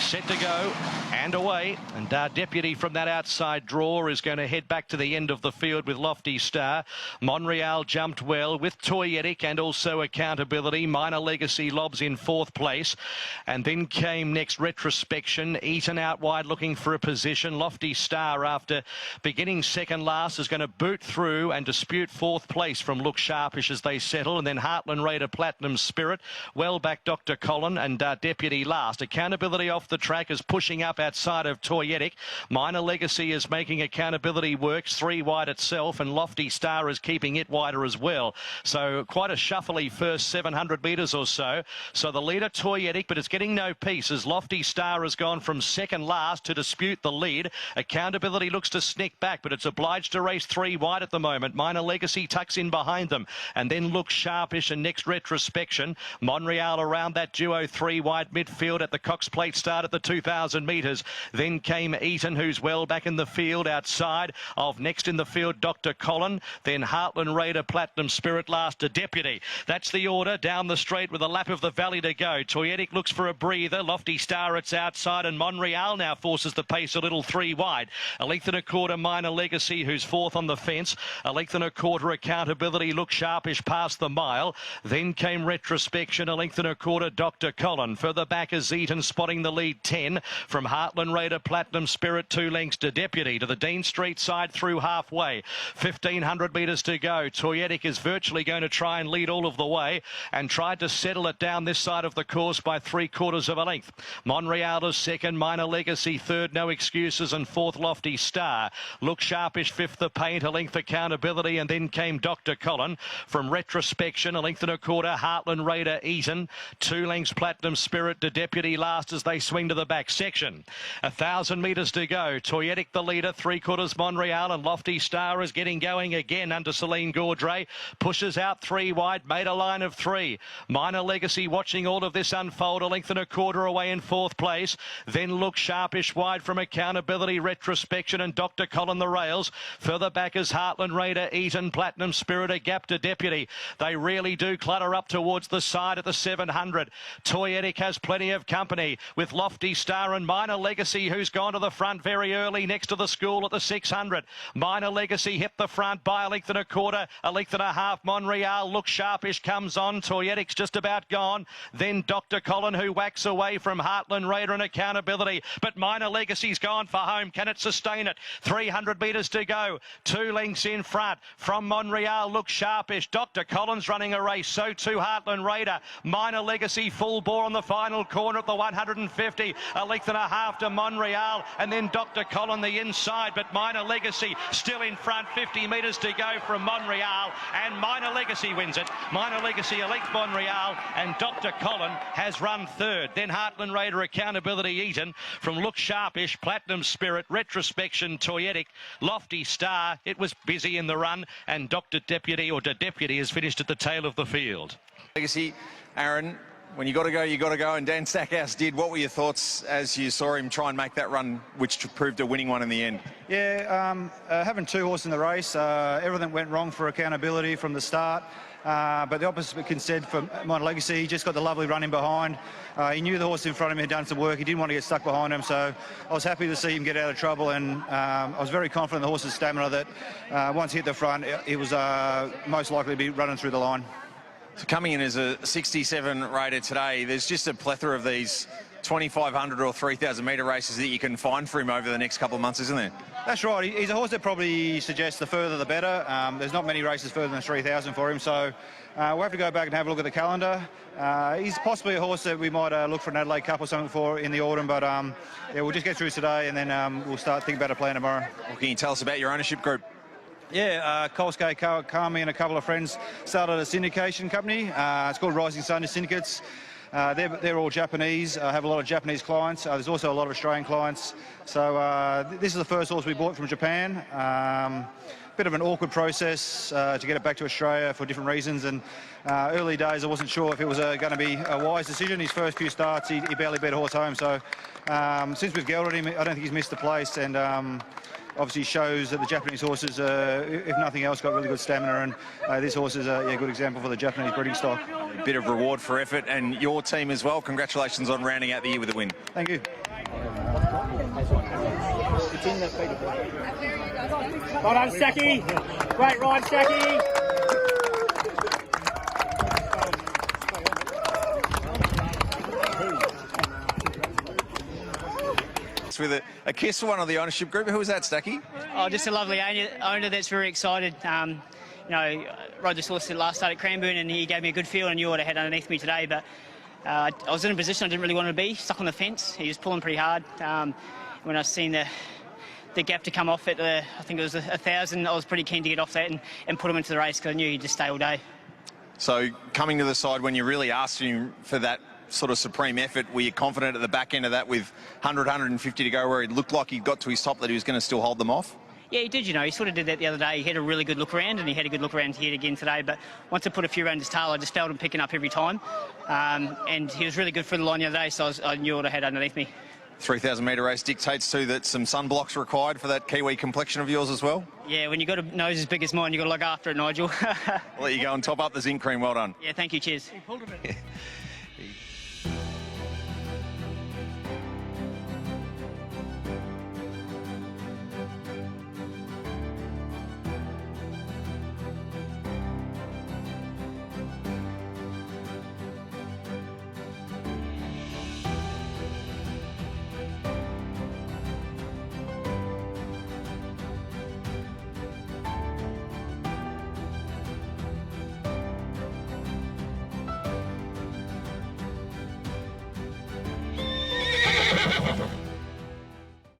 set to go and away, and Deputy from that outside draw is going to head back to the end of the field with Lofty Star. Monreal jumped well with Toyetic and also Accountability. Minor Legacy lobs in fourth place, and then came next Retrospection. Eaton out wide looking for a position. Lofty Star, after beginning second last, is going to boot through and dispute fourth place from Look Sharpish as they settle, and then Heartland Raider Platinum Spirit, well back Dr. Colin, and Deputy last. Accountability off the track is pushing up outside of Toyetic. Minor Legacy is making Accountability works 3 wide itself, and Lofty Star is keeping it wider as well. So quite a shuffly first 700 metres or so. So the leader Toyetic, but it's getting no peace as Lofty Star has gone from second last to dispute the lead. Accountability looks to sneak back, but it's obliged to race 3 wide at the moment. Minor Legacy tucks in behind them, and then Look Sharpish and next Retrospection. Monreal around that duo 3 wide midfield at the Cox Plate start at the 2,000 metres. Then came Eaton, who's well back in the field outside of next in the field Dr. Colin. Then Heartland Raider Platinum Spirit last to Deputy. That's the order down the straight with a lap of the valley to go. Toyetic looks for a breather. Lofty Star, it's outside, and Monreal now forces the pace a little 3 wide. A length and a quarter Minor Legacy, who's fourth on the fence. A length and a quarter Accountability. Look Sharpish past the mile. Then came Retrospection, a length and a quarter Dr. Colin. Further back is Eaton spotting the lead 10 from Heartland Raider Platinum Spirit, 2 lengths to Deputy. To the Dean Street side through halfway. 1,500 metres to go. Toyetic is virtually going to try and lead all of the way, and tried to settle it down this side of the course by 3/4 of a length. Monreal is second, Minor Legacy third, no excuses, and fourth Lofty Star. Look Sharpish fifth, the paint, a length Accountability, and then came Dr. Colin. From Retrospection, a length and a quarter Heartland Raider Eaton, 2 lengths Platinum Spirit to Deputy last as they swing to the back section. 1,000 metres to go. Toyetic the leader, 3/4 Monreal, and Lofty Star is getting going again under Celine Gaudray. Pushes out 3 wide, made a line of 3. Minor Legacy watching all of this unfold, a length and a quarter away in fourth place. Then Look Sharpish wide from Accountability, Retrospection, and Dr. Colin the rails. Further back is Heartland Raider, Eaton, Platinum Spirit, a gap to Deputy. They really do clutter up towards the side at the 700. Toyetic has plenty of company with Lofty Star and Minor Legacy, who's gone to the front very early next to the school at the 600. Minor Legacy hit the front by a length and a quarter, a length and a half. Monreal, Look Sharpish comes on. Toyetic's just about gone. Then Dr. Colin, who whacks away from Heartland Raider and Accountability. But Minor Legacy's gone for home. Can it sustain it? 300 metres to go. 2 lengths in front from Monreal. Look Sharpish. Dr. Colin's running a race. So too Heartland Raider. Minor Legacy full bore on the final corner at the 150. A length and a half to Monreal. And then Dr. Colin the inside. But Minor Legacy still in front. 50 metres to go from Monreal. And Minor Legacy wins it. Minor Legacy a length Monreal. And Dr. Colin has run third. Then Heartland Raider, Accountability Eaton. From Look Sharpish, Platinum Spirit, Retrospection, Toyetic, Lofty Star. It was busy in the run. And Dr. Deputy, or Deputy, has finished at the tail of the field. Legacy, Aaron, when you got to go, you got to go, and Dan Stackhouse did. What were your thoughts as you saw him try and make that run, which proved a winning one in the end? Yeah, having 2 horses in the race, everything went wrong for Accountability from the start. But the opposite can be said for Minor Legacy. He just got the lovely run in behind. He knew the horse in front of him had done some work. He didn't want to get stuck behind him, so I was happy to see him get out of trouble, and I was very confident in the horse's stamina that once he hit the front, he was most likely to be running through the line. So coming in as a 67 rated today, there's just a plethora of these 2,500 or 3,000 metre races that you can find for him over the next couple of months, isn't there? That's right. He's a horse that probably suggests the further the better. There's not many races further than 3,000 for him, so we'll have to go back and have a look at the calendar. He's possibly a horse that we might look for an Adelaide Cup or something for in the autumn, but yeah, we'll just get through today, and then we'll start thinking about a plan tomorrow. What can you tell us about your ownership group? Yeah, Kolske, Kami and a couple of friends started a syndication company. It's called Sun Syndicates. They're all Japanese, have a lot of Japanese clients. There's also a lot of Australian clients. So this is the first horse we bought from Japan. Bit of an awkward process to get it back to Australia for different reasons, and early days I wasn't sure if it was going to be a wise decision. His first few starts he barely beat a horse home, so since we've gelded him I don't think he's missed the place, and obviously shows that the Japanese horses, if nothing else, got really good stamina, and this horse is a good example for the Japanese breeding stock. A bit of reward for effort, and your team as well. Congratulations on rounding out the year with a win. Thank you. Well done, Stacky. Great ride, Stacky. With a kiss for one of the ownership group. Who was that, Stacky? Oh, just a lovely owner that's very excited. You know, rode this horse at last start at Cranbourne, and he gave me a good feel, and knew what I had underneath me today. But I was in a position I didn't really want to be, stuck on the fence. He was pulling pretty hard. When I seen the gap to come off at I think it was 1,000, I was pretty keen to get off that and put him into the race because I knew he'd just stay all day. So coming to the side when you really asked him for that sort of supreme effort, were you confident at the back end of that with 100, 150 to go where it looked like he got to his top that he was going to still hold them off? Yeah, he did, you know. He sort of did that the other day. He had a really good look around, and he had a good look around here again today. But once I put a few around his tail, I just felt him picking up every time. And he was really good for the line the other day, so I knew what I had underneath me. 3,000 metre race dictates too that some sunblocks required for that Kiwi complexion of yours as well? Yeah, when you've got a nose as big as mine, you've got to look after it, Nigel. I'll let you go and top up the zinc cream. Well done. Yeah, thank you. Cheers.